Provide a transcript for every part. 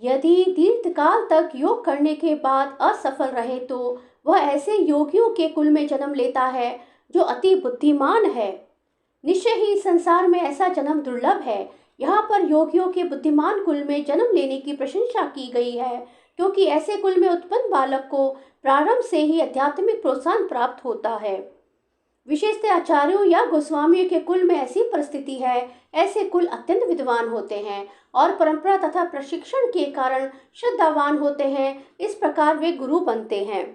यदि दीर्घकाल तक योग करने के बाद असफल रहे तो वह ऐसे योगियों के कुल में जन्म लेता है जो अति बुद्धिमान है। निश्चय ही संसार में ऐसा जन्म दुर्लभ है। यहाँ पर योगियों के बुद्धिमान कुल में जन्म लेने की प्रशंसा की गई है, क्योंकि ऐसे कुल में उत्पन्न बालक को प्रारंभ से ही आध्यात्मिक प्रोत्साहन प्राप्त होता है। विशेषतः आचार्यों या गोस्वामियों के कुल में ऐसी परिस्थिति है। ऐसे कुल अत्यंत विद्वान होते हैं और परंपरा तथा प्रशिक्षण के कारण श्रद्धावान होते हैं। इस प्रकार वे गुरु बनते हैं।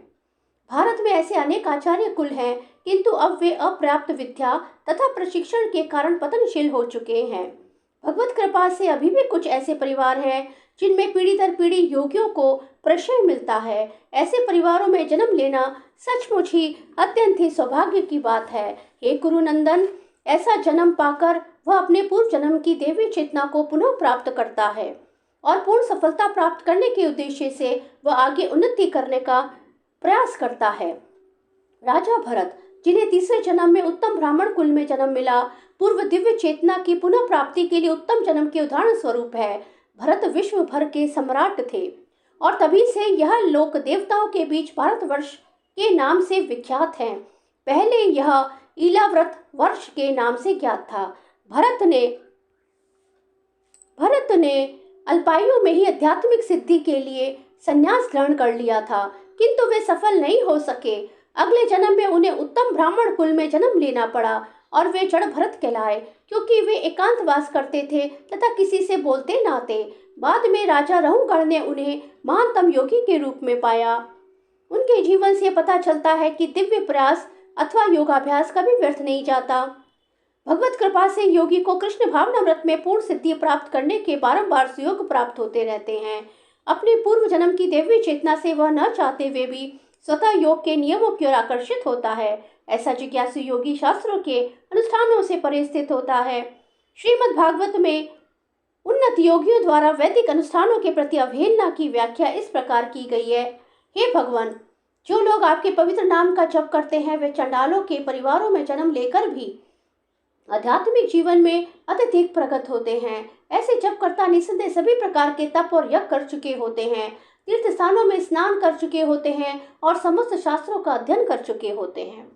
भारत में ऐसे अनेक आचार्य कुल हैं, किंतु अब वे अपर्याप्त विद्या तथा प्रशिक्षण के कारण पतनशील हो चुके हैं। भगवत कृपा से अभी भी कुछ ऐसे परिवार हैं जिनमें पीढ़ी दर पीढ़ी योगियों को प्रश्रय मिलता है। ऐसे परिवारों में जन्म लेना सचमुच ही अत्यंत ही सौभाग्य की बात है। हे गुरु नंदन, ऐसा जन्म पाकर वह अपने पूर्व जन्म की देवी चेतना को पुनः प्राप्त करता है और पूर्ण सफलता प्राप्त करने के उद्देश्य से वह आगे उन्नति करने का प्रयास करता है। राजा भरत, जिन्हें तीसरे जन्म में उत्तम ब्राह्मण कुल में जन्म मिला, पूर्व दिव्य चेतना की पुनः प्राप्ति के लिए उत्तम जन्म के उदाहरण स्वरूप है। भरत विश्व भर के सम्राट थे और तभी से यह लोक देवताओं के बीच भारतवर्ष के नाम से विख्यात है। पहले यह ईलाव्रत वर्ष के नाम से ज्ञात था। भरत ने अल्पायु में ही आध्यात्मिक सिद्धि के लिए संन्यास ग्रहण कर लिया था, किंतु वे सफल नहीं हो सके। अगले जन्म में उन्हें उत्तम ब्राह्मण कुल में जन्म लेना पड़ा और वे जड़ भरत कहलाए, क्योंकि वे एकांतवास करते थे तथा किसी से बोलते ना थे। बाद में राजा रहुगण ने उन्हें महानतम योगी के रूप में पाया। उनके जीवन से पता चलता है कि दिव्य प्रयास अथवा योगाभ्यास कभी व्यर्थ नहीं जाता। भगवत कृपा से योगी को कृष्ण भावनामृत में पूर्ण सिद्धि प्राप्त करने के बारंबार सुयोग प्राप्त होते रहते हैं। अपने पूर्व जन्म की देवी चेतना से वह न चाहते हुए भी स्वतः योग के नियमों की ओर आकर्षित होता है। ऐसा जिज्ञासु योगी शास्त्रों के अनुष्ठानों से परे स्थित होता है। श्रीमद् भागवत में उन्नत योगियों द्वारा वैदिक अनुष्ठानों के प्रति अवहेलना की व्याख्या इस प्रकार की गई है। हे भगवान, जो लोग आपके पवित्र नाम का जप करते हैं वे चंडालों के परिवारों में जन्म लेकर भी आध्यात्मिक जीवन में अत्यधिक प्रगत होते हैं। ऐसे जपकर्ता निस्संदेह सभी प्रकार के तप और यज्ञ कर चुके होते हैं, तीर्थ स्थानों में स्नान कर चुके होते हैं और समस्त शास्त्रों का अध्ययन कर चुके होते हैं।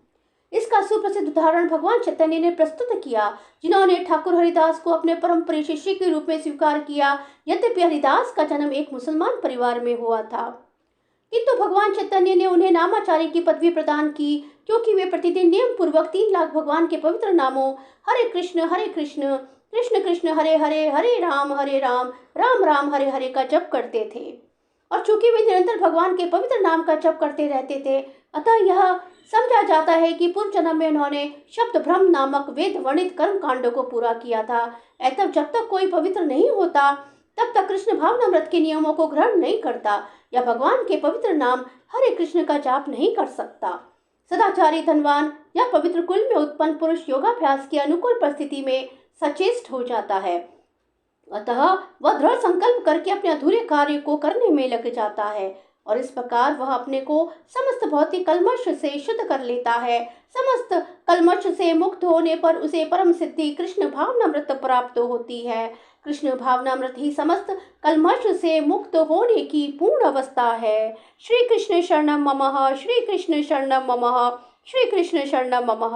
इसका सुप्रसिद्ध उदाहरण भगवान चैतन्य ने प्रस्तुत किया, जिन्होंने ठाकुर हरिदास को अपने परम प्रिय शिष्य के रूप में स्वीकार किया। यद्यपि हरिदास का जन्म एक मुसलमान परिवार में हुआ था, किंतु भगवान चैतन्य ने उन्हें नामाचार्य की पदवी प्रदान की, क्योंकि वे प्रतिदिन नियम पूर्वक 3 लाख भगवान के पवित्र नामों हरे कृष्ण कृष्ण कृष्ण हरे हरे, हरे राम राम राम हरे हरे का जप करते थे। और चूंकि वे निरंतर भगवान के पवित्र नाम का जप करते रहते थे, अतः यह समझा जाता है कि पूर्व जन्म में उन्होंने शब्द ब्रह्म नामक वेद वर्णित कर्म कांडों को पूरा किया था। अतः जब तक कोई पवित्र नहीं होता तब तक कृष्ण भावनामृत के नियमों को ग्रहण नहीं करता या भगवान के पवित्र नाम हरे कृष्ण का जाप नहीं कर सकता। सदाचारी, धनवान या पवित्र कुल में उत्पन्न पुरुष योगाभ्यास की अनुकूल परिस्थिति में सचेष्ट हो जाता है, अतः वह दृढ़ संकल्प करके अपने अधूरे कार्य को करने में लग जाता है और इस प्रकार वह अपने को समस्त भौतिक कल्मश से शुद्ध कर लेता है। समस्त कल्मश से मुक्त होने पर उसे परम सिद्धि कृष्ण भावनामृत प्राप्त होती है। कृष्ण भावनामृत ही समस्त कल्मश से मुक्त होने की पूर्ण अवस्था है। श्री कृष्ण शरणम ममः, श्री कृष्ण शरणम ममः, श्री कृष्ण शरणम ममः।